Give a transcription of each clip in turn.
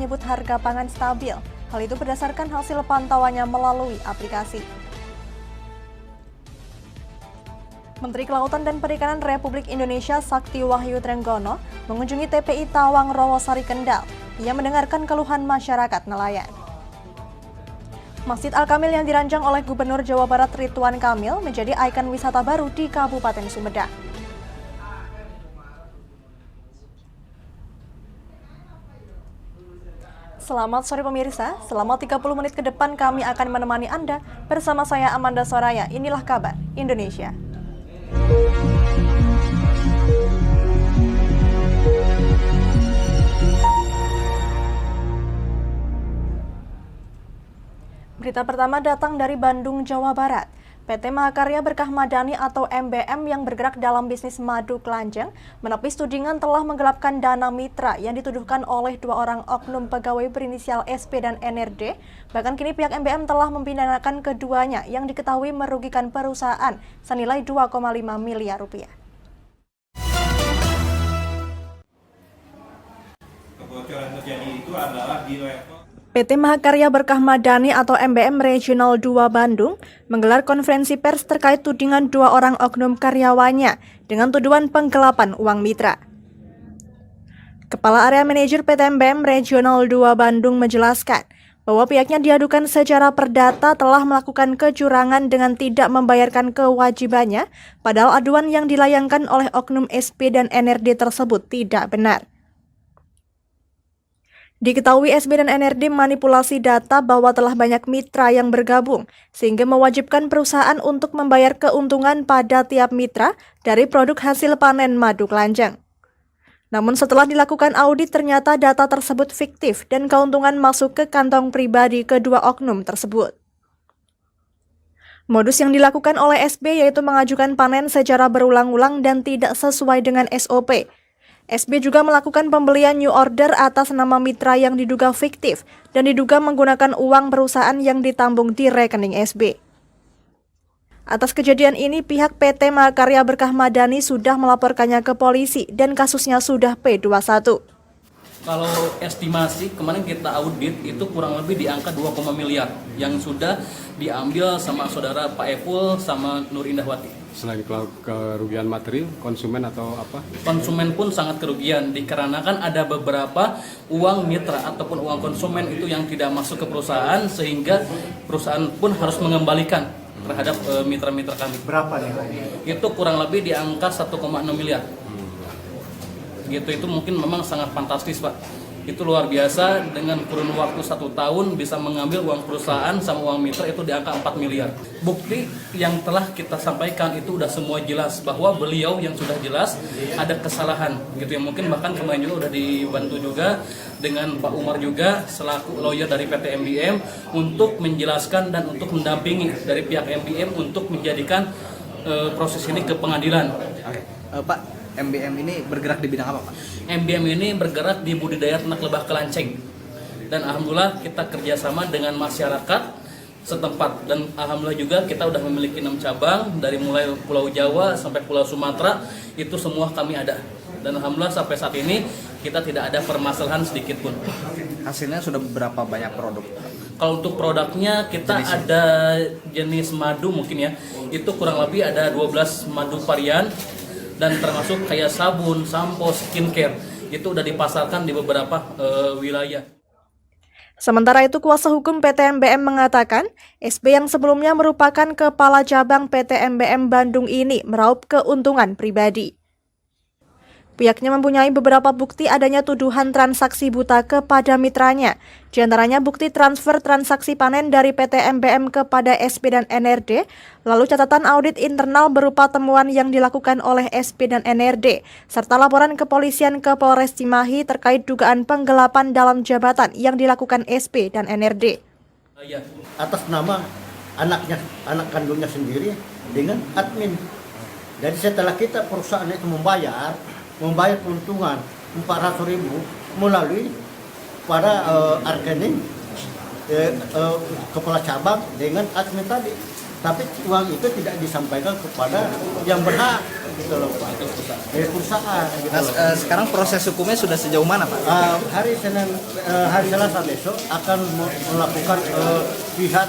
menyebut harga pangan stabil. Hal itu berdasarkan hasil pantauannya melalui aplikasi. Menteri Kelautan dan Perikanan Republik Indonesia Sakti Wahyu Trenggono mengunjungi TPI Tawang Rawasari Kendal. Ia mendengarkan keluhan masyarakat nelayan. Masjid Al-Kamil yang dirancang oleh Gubernur Jawa Barat Ridwan Kamil menjadi ikon wisata baru di Kabupaten Sumedang. Selamat sore pemirsa, selama 30 menit ke depan kami akan menemani Anda bersama saya Amanda Soraya. Inilah kabar Indonesia. Berita pertama datang dari Bandung, Jawa Barat. PT Mahakarya Berkah Madani atau MBM yang bergerak dalam bisnis madu kelanjang menepis tudingan telah menggelapkan dana mitra yang dituduhkan oleh 2 orang oknum pegawai berinisial SP dan NRD. Bahkan kini pihak MBM telah mempidanakan keduanya yang diketahui merugikan perusahaan senilai 2,5 miliar rupiah. Kebocoran terjadi itu adalah di level PT Mahakarya Berkah Madani atau MBM Regional 2 Bandung menggelar konferensi pers terkait tudingan 2 orang oknum karyawannya dengan tuduhan penggelapan uang mitra. Kepala Area Manajer PT MBM Regional 2 Bandung menjelaskan bahwa pihaknya diadukan secara perdata telah melakukan kecurangan dengan tidak membayarkan kewajibannya, padahal aduan yang dilayangkan oleh oknum SP dan NRD tersebut tidak benar. Diketahui SB dan NRD manipulasi data bahwa telah banyak mitra yang bergabung, sehingga mewajibkan perusahaan untuk membayar keuntungan pada tiap mitra dari produk hasil panen madu kelanjang. Namun setelah dilakukan audit ternyata data tersebut fiktif dan keuntungan masuk ke kantong pribadi kedua oknum tersebut. Modus yang dilakukan oleh SB yaitu mengajukan panen secara berulang-ulang dan tidak sesuai dengan SOP. SB juga melakukan pembelian new order atas nama mitra yang diduga fiktif dan diduga menggunakan uang perusahaan yang ditambung di rekening SB. Atas kejadian ini, pihak PT Mahakarya Berkah Madani sudah melaporkannya ke polisi dan kasusnya sudah P21. Kalau estimasi kemarin kita audit itu kurang lebih di angka 2, miliar yang sudah diambil sama saudara Pak Epul sama Nur Indahwati. Selain kerugian materi, konsumen atau apa? Konsumen pun sangat kerugian dikarenakan ada beberapa uang mitra ataupun uang konsumen itu yang tidak masuk ke perusahaan sehingga perusahaan pun harus mengembalikan terhadap mitra-mitra kami. Berapa nih? Itu kurang lebih di angka 1,6 miliar. Gitu, itu mungkin memang sangat fantastis, Pak. Itu luar biasa, dengan kurun waktu 1 tahun bisa mengambil uang perusahaan sama uang mitra itu di angka 4 miliar. Bukti yang telah kita sampaikan itu udah semua jelas bahwa beliau yang sudah jelas ada kesalahan gitu ya. Mungkin bahkan kemarin juga udah dibantu juga dengan Pak Umar juga selaku lawyer dari PT MBM untuk menjelaskan dan untuk mendampingi dari pihak MBM untuk menjadikan proses ini ke pengadilan. Pak, MBM ini bergerak di bidang apa, Pak? MBM ini bergerak di budidaya ternak lebah kelanceng. Dan alhamdulillah kita kerjasama dengan masyarakat setempat. Dan alhamdulillah juga kita udah memiliki 6 cabang, dari mulai Pulau Jawa sampai Pulau Sumatera, itu semua kami ada. Dan alhamdulillah sampai saat ini kita tidak ada permasalahan sedikit pun. Hasilnya sudah berapa banyak produk? Kalau untuk produknya kita ada jenis madu mungkin ya, itu kurang lebih ada 12 madu varian. Dan termasuk kayak sabun, sampo, skincare itu udah dipasarkan di beberapa wilayah. Sementara itu, kuasa hukum PT MBM mengatakan SB yang sebelumnya merupakan kepala cabang PT MBM Bandung ini meraup keuntungan pribadi. Pihaknya mempunyai beberapa bukti adanya tuduhan transaksi buta kepada mitranya. Di antaranya bukti transfer transaksi panen dari PT MBM kepada SP dan NRD, lalu catatan audit internal berupa temuan yang dilakukan oleh SP dan NRD, serta laporan kepolisian ke Polres Cimahi terkait dugaan penggelapan dalam jabatan yang dilakukan SP dan NRD. Atas nama anak kandungnya sendiri dengan admin. Jadi setelah kita perusahaan itu membayar keuntungan 400.000 melalui pada rekening kepala cabang dengan admin tadi. tapi uang itu tidak disampaikan kepada yang berhak gitu loh Pak. Perusahaan gitu Nah, loh. sekarang proses hukumnya sudah sejauh mana Pak? Hari Selasa besok akan melakukan pihak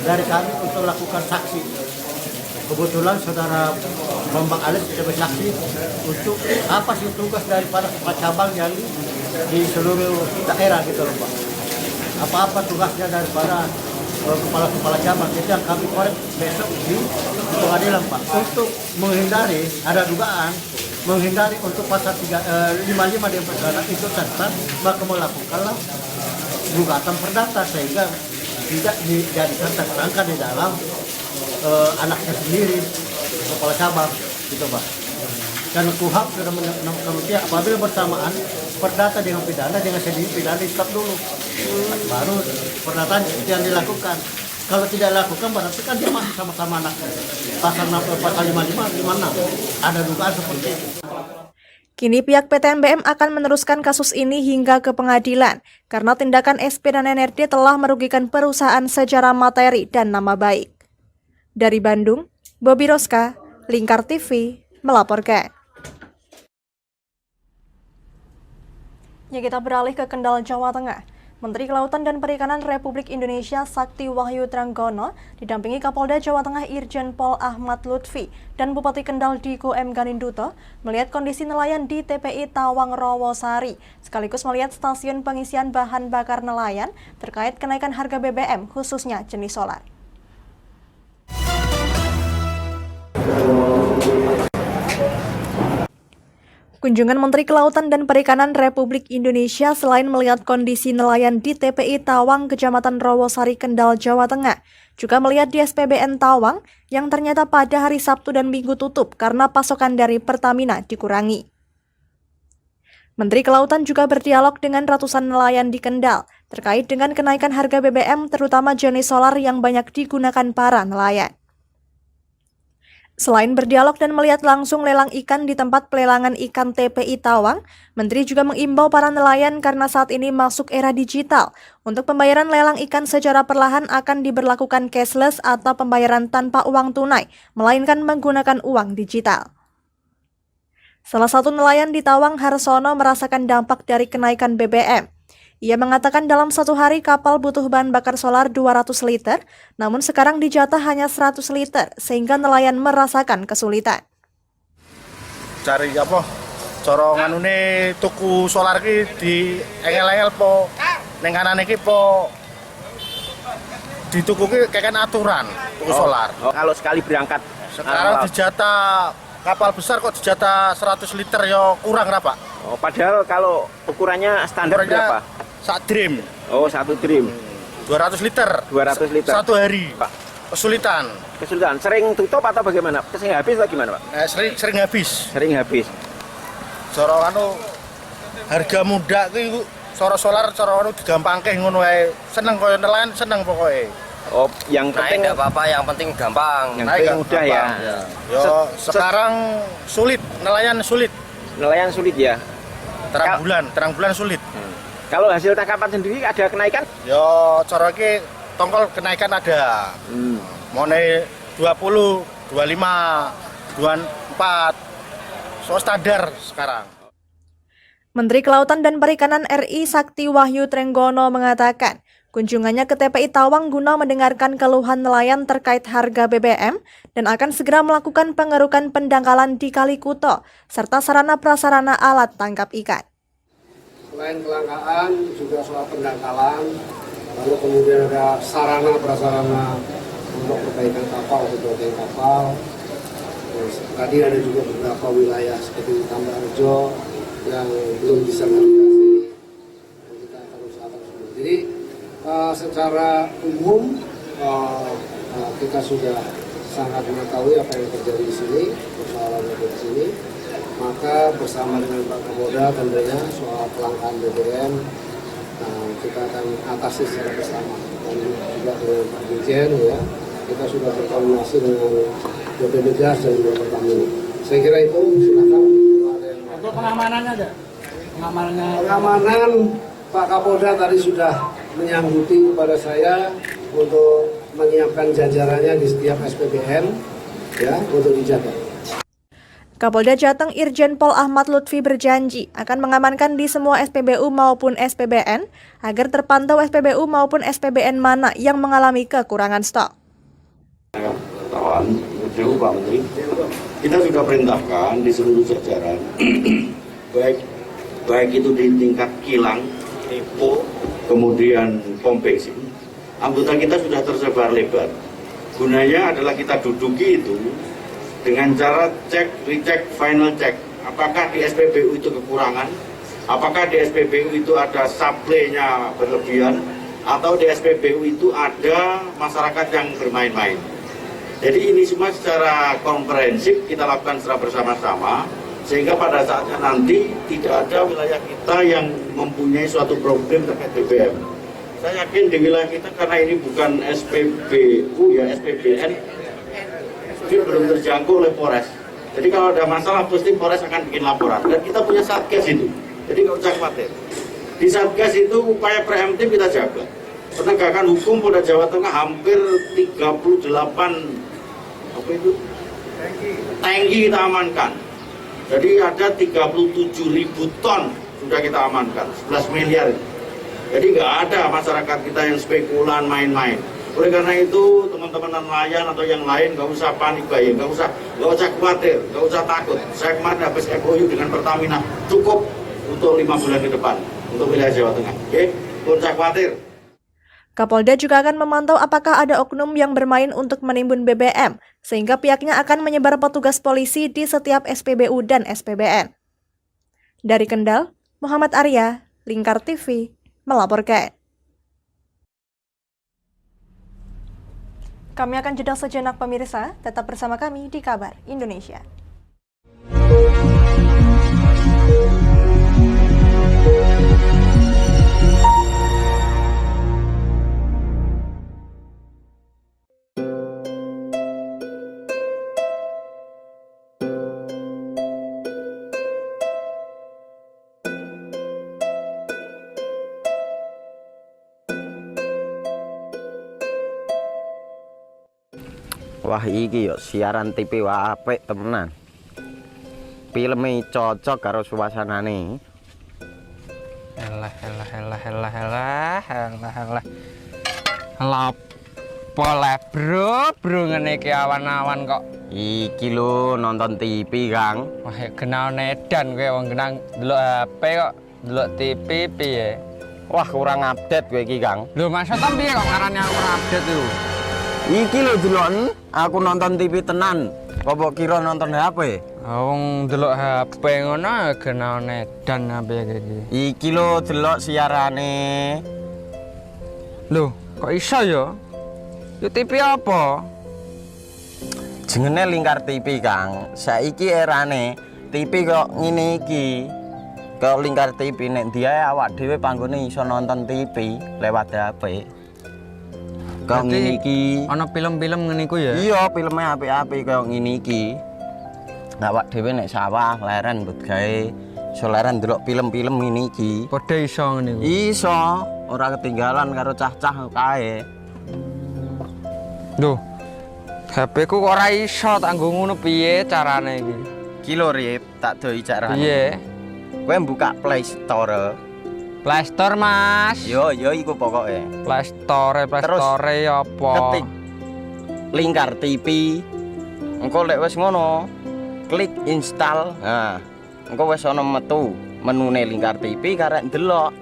dari kami untuk melakukan saksi. Kebetulan saudara Bambang Alis sebagai saksi untuk apa sih tugas daripada kepala cabang yang di seluruh daerah gitu loh Pak. Apa-apa tugasnya daripada kepala cabang itu yang kami korek besok di pengadilan Pak. Untuk menghindari ada dugaan menghindari untuk pasal 55 di perdata itu serta maka melakukanlah gugatan perdata sehingga tidak dijadikan tersangka di dalam anaknya sendiri kepala cabang gitu Pak. Dan KUHAP sudah menemukan apabila bersamaan perdata dengan pidana dengan sendiri pidana di stop dulu baru perdataan itu yang dilakukan. Kalau tidak dilakukan berarti kan dia masih sama-sama anaknya. Pasal 55, 56 ada dugaan seperti itu. Kini pihak PT MBM akan meneruskan kasus ini hingga ke pengadilan karena tindakan SP dan NRD telah merugikan perusahaan secara materi dan nama baik. Dari Bandung, Bobi Roska, Lingkar TV, melaporkan. Ya, kita beralih ke Kendal, Jawa Tengah. Menteri Kelautan dan Perikanan Republik Indonesia Sakti Wahyu Trenggono didampingi Kapolda Jawa Tengah Irjen Pol Ahmad Lutfi dan Bupati Kendal Diko M. Ganinduto melihat kondisi nelayan di TPI Tawang Rawasari, sekaligus melihat stasiun pengisian bahan bakar nelayan terkait kenaikan harga BBM khususnya jenis solar. Kunjungan Menteri Kelautan dan Perikanan Republik Indonesia selain melihat kondisi nelayan di TPI Tawang, Kecamatan Rawasari, Kendal, Jawa Tengah, juga melihat di SPBN Tawang yang ternyata pada hari Sabtu dan Minggu tutup karena pasokan dari Pertamina dikurangi. Menteri Kelautan juga berdialog dengan ratusan nelayan di Kendal terkait dengan kenaikan harga BBM terutama jenis solar yang banyak digunakan para nelayan. Selain berdialog dan melihat langsung lelang ikan di tempat pelelangan ikan TPI Tawang, Menteri juga mengimbau para nelayan karena saat ini masuk era digital. Untuk pembayaran lelang ikan secara perlahan akan diberlakukan cashless atau pembayaran tanpa uang tunai, melainkan menggunakan uang digital. Salah satu nelayan di Tawang, Harsono, merasakan dampak dari kenaikan BBM. Ia mengatakan dalam satu hari kapal butuh bahan bakar solar 200 liter, namun sekarang dijatah hanya 100 liter, sehingga nelayan merasakan kesulitan. Cari apa? Corongan ini tuku solar ki di engel-engel po, neng kanan iki po dituku ki kayak aturan tuku solar. Kalau sekali berangkat Sekarang dijatah kapal besar kok dijatah 100 liter ya kurang apa? padahal kalau ukurannya standar berapa? Sak dream. Oh, 1 dream. 200 liter. 200 liter. Satu hari. Pak. Kesulitan. Kesulitan. Sering tutup atau bagaimana? Sering habis atau gimana, Pak? Sering habis. Sering habis. Corongan harga muda ki solar corongan digampangke ngono ae. Seneng koyo nelayan seneng pokoknya. Oh, yang penting enggak apa-apa, yang penting gampang. Yang penting mudah ya. Yo, sekarang sulit, nelayan sulit. Nelayan sulit ya. Terang bulan sulit. Kalau hasil tangkapan sendiri ada kenaikan? Yo, cara ki tongkol kenaikan ada. Monai 20, 25, 24. So standar sekarang. Menteri Kelautan dan Perikanan RI Sakti Wahyu Trenggono mengatakan, kunjungannya ke TPI Tawang guna mendengarkan keluhan nelayan terkait harga BBM dan akan segera melakukan pengerukan pendangkalan di Kali Kuto serta sarana-prasarana alat tangkap ikan. Selain kelangkaan, juga soal pendangkalan, lalu kemudian ada sarana-prasarana untuk perbaikan kapal, perbaikan kapal. Terus, tadi ada juga beberapa wilayah seperti Tambak Rejo yang belum bisa navigasi, dan kita akan usahakan semua. Jadi secara umum kita sudah sangat mengetahui apa yang terjadi di sini, persoalan yang di sini. Maka bersama dengan Pak Kapolda tentunya soal kelangkaan BBM kita akan atasi secara bersama, dan juga dengan Pak Dirjen ya, kita sudah berkoordinasi dengan BP Migas dan juga Pertamina. Saya kira itu silakan. Untuk pengamanannya ada? Pengamanan Pak Kapolda tadi sudah menyangguti kepada saya untuk menyiapkan jajarannya di setiap SPBN ya untuk dijaga. Kapolda Jateng Irjen Pol Ahmad Lutfi berjanji akan mengamankan di semua SPBU maupun SPBN agar terpantau SPBU maupun SPBN mana yang mengalami kekurangan stok. Pak Menteri, kita sudah perintahkan di seluruh jajaran, baik itu di tingkat kilang, depo, kemudian pom bensin, anggota kita sudah tersebar lebar. Gunanya adalah kita duduki itu dengan cara cek, recheck, final check. Apakah di SPBU itu kekurangan, apakah di SPBU itu ada supply-nya berlebihan, atau di SPBU itu ada masyarakat yang bermain-main. Jadi ini semua secara komprehensif kita lakukan secara bersama-sama, sehingga pada saatnya nanti tidak ada wilayah kita yang mempunyai suatu problem terkait BBM. Saya yakin di wilayah kita, karena ini bukan SPBU ya, SPBN, itu belum terjangkau oleh Polres. Jadi kalau ada masalah, pasti Polres akan bikin laporan. Dan kita punya Satgas itu, jadi nggak usah khawatir. Di Satgas itu upaya preemptif kita jaga. Penegakan hukum Polda Jawa Tengah hampir 38 tangki kita amankan. Jadi ada 37.000 ton sudah kita amankan, 11 miliar. Jadi nggak ada masyarakat kita yang spekulan main-main. Oleh karena itu teman-teman nelayan atau yang lain nggak usah panik bayang, nggak usah khawatir, nggak usah takut. Saya kemarin habis MOU dengan Pertamina cukup untuk 5 bulan ke depan untuk wilayah Jawa Tengah. Oke, nggak usah khawatir. Kapolda juga akan memantau apakah ada oknum yang bermain untuk menimbun BBM, sehingga pihaknya akan menyebar petugas polisi di setiap SPBU dan SPBN. Dari Kendal, Muhammad Arya, Lingkar TV, melaporkan. Kami akan jeda sejenak pemirsa, tetap bersama kami di Kabar Indonesia. Wah iki yo siaran TV wah apik temenan. Filme cocok karo suasanane. Elah. Boleh bro ngene iki awan-awan kok. Iki lho nonton TV, Kang. Wah kenal nedan kowe wong kenang delok HP kok delok TV piye? Wah kurang update kowe iki, Kang. Lho maksudnya piye kok ngarane aku update tuh? Iki lho deloken, aku nonton TV tenan. Kok kira nonton HP? Wong delok HP ngono kenal nedan apa iki. Iki lho delok siarane. Lho, kok iso ya? Yo TV apa? Jenenge Lingkar TV, Kang. Saiki erane TV kok ngene iki. Kok Lingkar TV nek dia awak dhewe panggone iso nonton TV lewat HP. Kok ngene iki. Ana film-film ngene iku ya? Iya, filme apik-apik kaya ngene iki. Awak dhewe nek sawah leren mbut gawe iso leren ndelok film-film ngene iki. Padha iso ngene iku. Iso, ora ketinggalan karo cah-cah kae. Duh. HP ku kok ora iso tak nggo ngono piye carane iki? Ki lho Rip, tak doi carane. Piye? Kowe buka Play Store. Play Store, Mas. Yo iku pokoke. Play Store apa? Ketik Lingkar TV. Engko lek wis ngono, klik install. Nah, engko wis ana metu menune Lingkar TV karek ndelok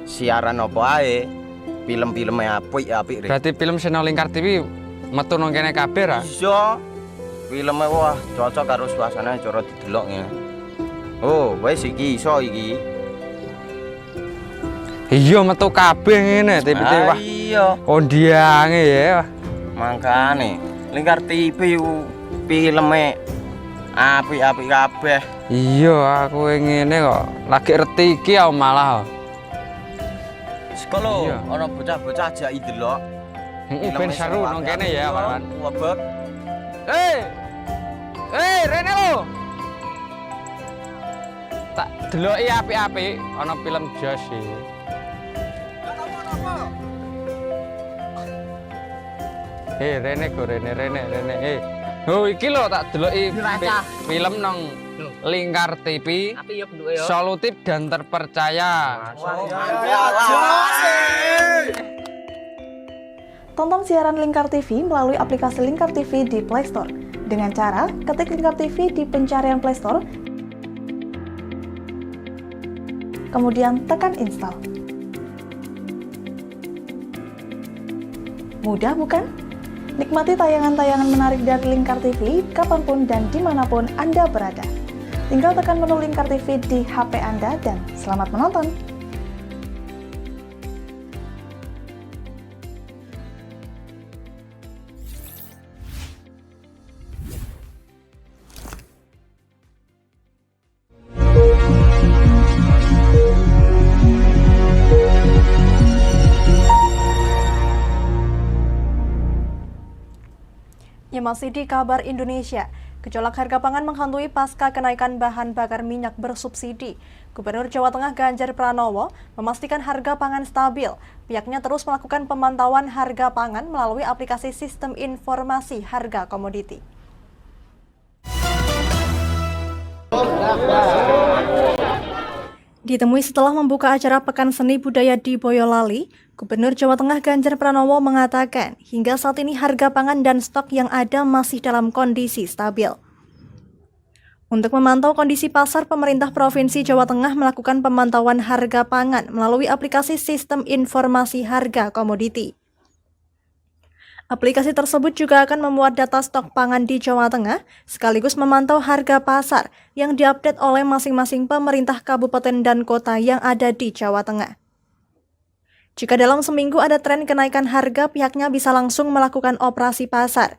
siaran apa ae. Film-filme apik-apik. Berarti film channel Lingkar TV metu nang kene kabeh ra? Iso. Filme wah cocok karo suasana cara didelok ngene. Oh, wis iki iso iki. Iya metu kabeh ngene TV wah. Iya. Kondiange ya. Mangkane Lingkar TV filme apik-apik kabeh. Iya, aku ngene kok. Lagi reti iki aku malah. Sekolo ana bocah-bocah ajak delok. Heeh, ben seru nang kene ya, Wan. Wabek. Rene lo. Tak deloki apik-apik ana film jos iki. Rene go Rene. Oh iki lho tak deloki film nang Lingkar TV. Solutif dan terpercaya. Tonton siaran Lingkar TV melalui aplikasi Lingkar TV di Play Store. Dengan cara ketik Lingkar TV di pencarian Play Store, kemudian tekan install. Mudah bukan? Nikmati tayangan-tayangan menarik dari Lingkar TV kapanpun dan dimanapun Anda berada. Tinggal tekan menu Lingkar TV di HP Anda dan selamat menonton! Ya, masih di kabar Indonesia, gejolak harga pangan menghantui pasca kenaikan bahan bakar minyak bersubsidi. Gubernur Jawa Tengah Ganjar Pranowo memastikan harga pangan stabil. Pihaknya terus melakukan pemantauan harga pangan melalui aplikasi Sistem Informasi Harga Komoditi. Ditemui setelah membuka acara Pekan Seni Budaya di Boyolali, Gubernur Jawa Tengah Ganjar Pranowo mengatakan hingga saat ini harga pangan dan stok yang ada masih dalam kondisi stabil. Untuk memantau kondisi pasar, pemerintah Provinsi Jawa Tengah melakukan pemantauan harga pangan melalui aplikasi Sistem Informasi Harga Komoditi. Aplikasi tersebut juga akan memuat data stok pangan di Jawa Tengah, sekaligus memantau harga pasar yang diupdate oleh masing-masing pemerintah kabupaten dan kota yang ada di Jawa Tengah. Jika dalam seminggu ada tren kenaikan harga, pihaknya bisa langsung melakukan operasi pasar.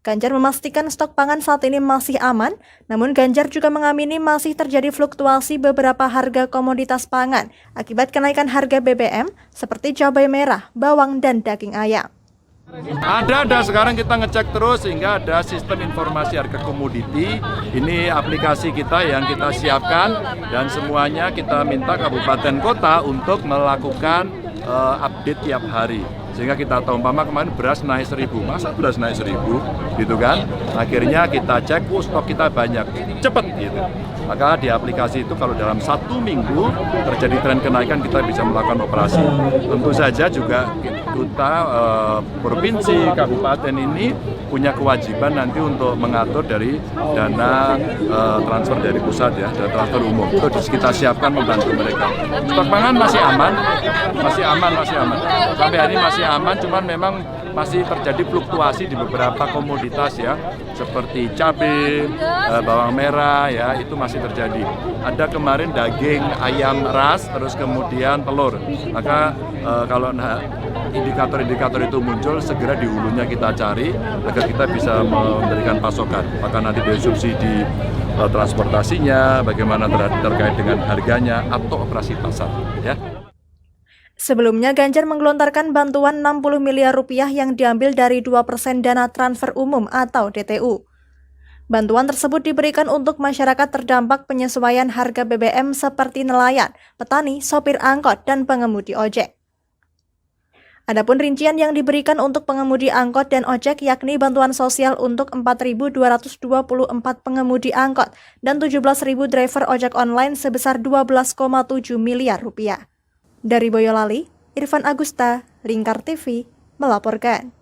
Ganjar memastikan stok pangan saat ini masih aman, namun Ganjar juga mengamini masih terjadi fluktuasi beberapa harga komoditas pangan akibat kenaikan harga BBM seperti cabai merah, bawang, dan daging ayam. Ada sekarang kita ngecek terus sehingga ada sistem informasi harga komoditi. Ini aplikasi kita yang kita siapkan dan semuanya kita minta kabupaten kota untuk melakukan update tiap hari. Sehingga kita tahu umpama kemarin beras naik 1.000, masa beras naik 1.000 gitu kan. Akhirnya kita cek, stok kita banyak, cepet gitu. Maka di aplikasi itu kalau dalam 1 minggu terjadi tren kenaikan kita bisa melakukan operasi. Tentu saja juga kita provinsi, kabupaten ini punya kewajiban nanti untuk mengatur dari dana transfer dari pusat ya, dana transfer umum. Itu kita siapkan membantu mereka. Stok pangan masih aman. Sampai hari ini masih aman, cuman memang masih terjadi fluktuasi di beberapa komoditas ya, seperti cabai, bawang merah ya, itu masih terjadi. Ada kemarin daging ayam ras, terus kemudian telur. Maka kalau indikator-indikator itu muncul, segera di hulunya kita cari agar kita bisa memberikan pasokan. Apakah nanti dari subsidi transportasinya, bagaimana terkait dengan harganya atau operasi pasar ya. Sebelumnya, Ganjar menggelontarkan bantuan 60 miliar rupiah yang diambil dari 2% dana transfer umum atau DTU. Bantuan tersebut diberikan untuk masyarakat terdampak penyesuaian harga BBM seperti nelayan, petani, sopir angkot, dan pengemudi ojek. Adapun rincian yang diberikan untuk pengemudi angkot dan ojek yakni bantuan sosial untuk 4.224 pengemudi angkot dan 17.000 driver ojek online sebesar 12,7 miliar rupiah. Dari Boyolali, Irfan Agusta, Lingkar TV, melaporkan.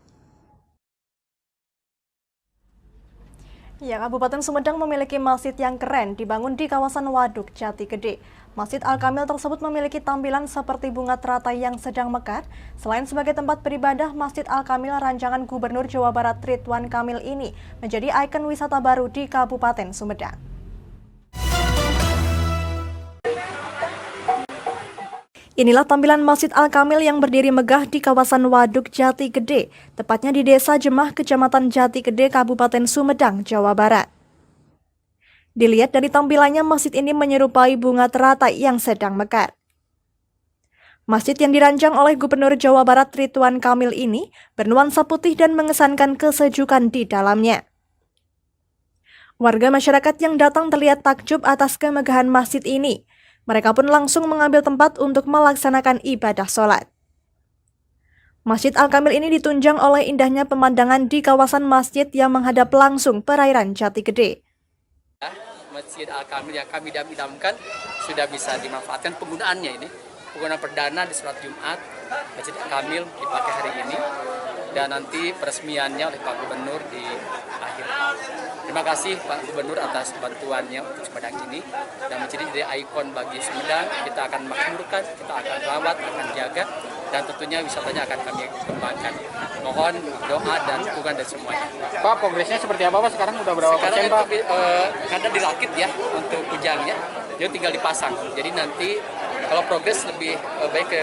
Ya, Kabupaten Sumedang memiliki masjid yang keren dibangun di kawasan Waduk, Jati Gede. Masjid Al-Kamil tersebut memiliki tampilan seperti bunga teratai yang sedang mekar. Selain sebagai tempat beribadah, Masjid Al-Kamil rancangan Gubernur Jawa Barat Ridwan Kamil ini menjadi ikon wisata baru di Kabupaten Sumedang. Inilah tampilan Masjid Al-Kamil yang berdiri megah di kawasan Waduk, Jati Gede, tepatnya di Desa Jemah, Kecamatan Jati Gede, Kabupaten Sumedang, Jawa Barat. Dilihat dari tampilannya, masjid ini menyerupai bunga teratai yang sedang mekar. Masjid yang dirancang oleh Gubernur Jawa Barat Ridwan Kamil ini bernuansa putih dan mengesankan kesejukan di dalamnya. Warga masyarakat yang datang terlihat takjub atas kemegahan masjid ini. Mereka pun langsung mengambil tempat untuk melaksanakan ibadah sholat. Masjid Al-Kamil ini ditunjang oleh indahnya pemandangan di kawasan masjid yang menghadap langsung perairan Jati Gede. Masjid Al-Kamil yang kami idam-idamkan sudah bisa dimanfaatkan penggunaannya ini. Penggunaan perdana di sholat Jumat, Masjid Al-Kamil dipakai hari ini, dan nanti peresmiannya oleh Pak Gubernur di akhir tahun. Terima kasih Pak Gubernur atas bantuannya untuk Sumedang ini, dan menjadi ikon bagi Sumedang. Kita akan makmurkan, kita akan rawat, akan jaga, dan tentunya wisatanya akan kami kembangkan. Mohon doa dan dukungan dari semuanya. Pak, progresnya seperti apa Pak? Sekarang udah berapa persen Pak? Karena dirakit ya untuk kujangnya, jadi tinggal dipasang. Jadi nanti kalau progres lebih baik ke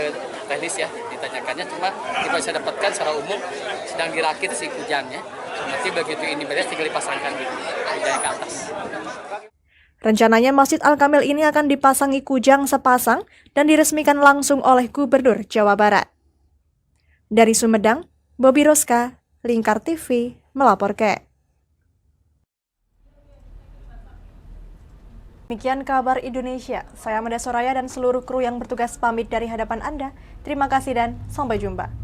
teknis ya ditanyakannya, cuma kita bisa dapatkan secara umum sedang dirakit si kujangnya. Nanti begitu ini beres tinggal dipasangkan kujangnya ke atas. Rencananya Masjid Al-Kamil ini akan dipasangi kujang sepasang dan diresmikan langsung oleh Gubernur Jawa Barat. Dari Sumedang, Bobi Roska, Lingkar TV, melaporkan. Demikian kabar Indonesia. Saya Amanda Soraya dan seluruh kru yang bertugas pamit dari hadapan Anda. Terima kasih dan sampai jumpa.